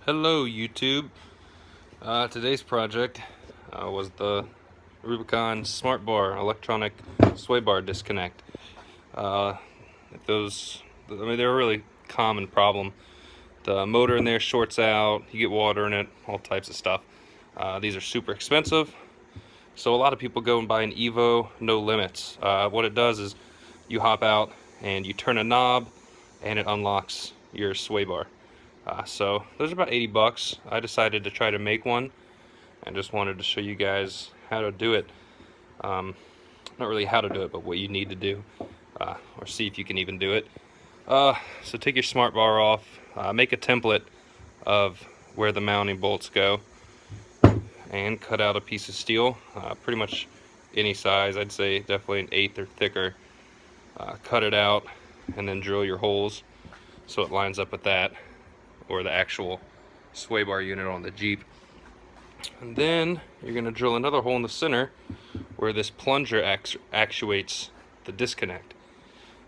Hello YouTube. Today's project was the Rubicon Smart Bar electronic sway bar disconnect. Uh, they're a really common problem. The motor in there shorts out, you get water in it, all types of stuff. These are super expensive, so a lot of people go and buy an Evo no limits. What it does is you hop out and you turn a knob and it unlocks your sway bar. So those are about 80 bucks. I decided to try to make one and just wanted to show you guys how to do it. Not really how to do it, but what you need to do, or see if you can even do it. So take your smart bar off, make a template of where the mounting bolts go, and cut out a piece of steel, pretty much any size. I'd say definitely an 1/8 or thicker. Cut it out and then drill your holes so it lines up with that, or the actual sway bar unit on the Jeep. And then you're going to drill another hole in the center where this plunger actuates the disconnect.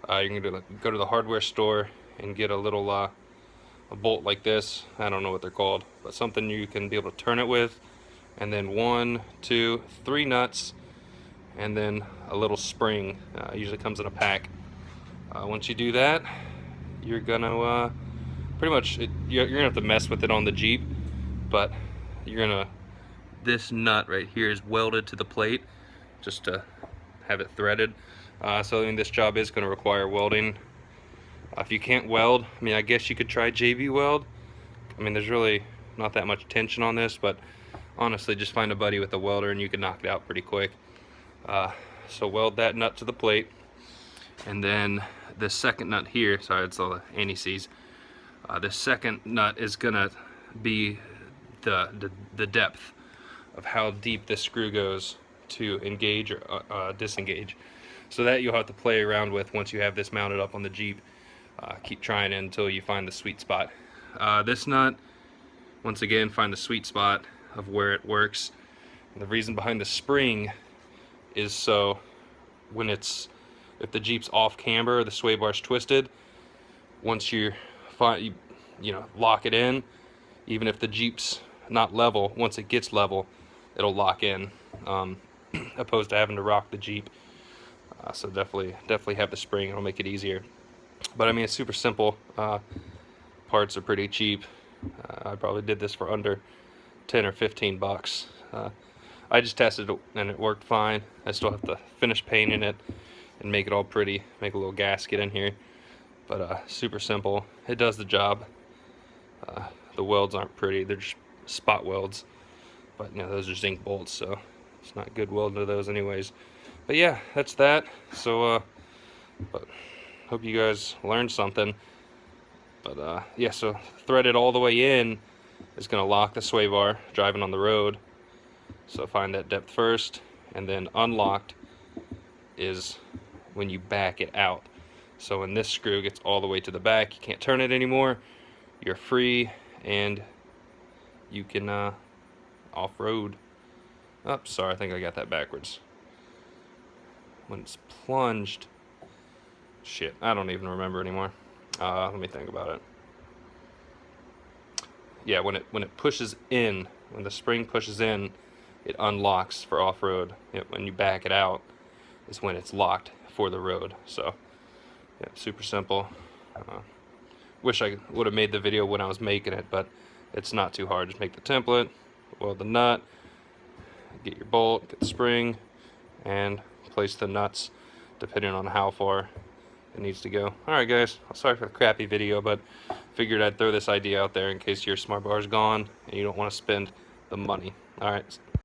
You're going to go to the hardware store and get a little a bolt like this. I don't know what they're called, but something you can be able to turn it with. And then 1, 2, 3 nuts, and then a little spring. Usually comes in a pack. Once you do that, you're gonna pretty much you're gonna have to mess with it on the Jeep, but this nut right here is welded to the plate just to have it threaded. So I mean, this job is going to require welding. If you can't weld, I mean, I guess you could try JB weld. I mean, there's really not that much tension on this, but honestly, just find a buddy with a welder and you can knock it out pretty quick. So weld that nut to the plate, and then the second nut here, sorry, it's all the anti-seize. The second nut is gonna be the depth of how deep this screw goes to engage or disengage. So that you'll have to play around with once you have this mounted up on the Jeep. Keep trying it until you find the sweet spot. This nut, once again, find the sweet spot of where it works. And the reason behind the spring is so when if the Jeep's off camber, the sway bar's twisted, once you lock it in, even if the Jeep's not level, once it gets level, it'll lock in, opposed to having to rock the Jeep. So definitely have the spring. It'll make it easier. But I mean, it's super simple. Parts are pretty cheap. I probably did this for under 10 or 15 bucks. I just tested it and it worked fine. I still have to finish painting it and make it all pretty, make a little gasket in here. But super simple. It does the job. The welds aren't pretty, they're just spot welds. But you know, those are zinc bolts, so it's not good welding to those anyways. But yeah, that's that. So but hope you guys learned something. But yeah, so threaded all the way in is going to lock the sway bar driving on the road. So find that depth first, and then unlocked is when you back it out. So when this screw gets all the way to the back, you can't turn it anymore. You're free and you can off-road. Oh, sorry, I think I got that backwards. When it's plunged, shit, I don't even remember anymore. Let me think about it. Yeah, when it pushes in, when the spring pushes in, it unlocks for off-road. When you back it out is when it's locked for the road. So yeah, super simple. Wish I would have made the video when I was making it, but it's not too hard. Just make the template, weld the nut, get your bolt, get the spring, and place the nuts depending on how far it needs to go. Alright guys, sorry for the crappy video, but figured I'd throw this idea out there in case your smart bar is gone and you don't want to spend the money. Alright,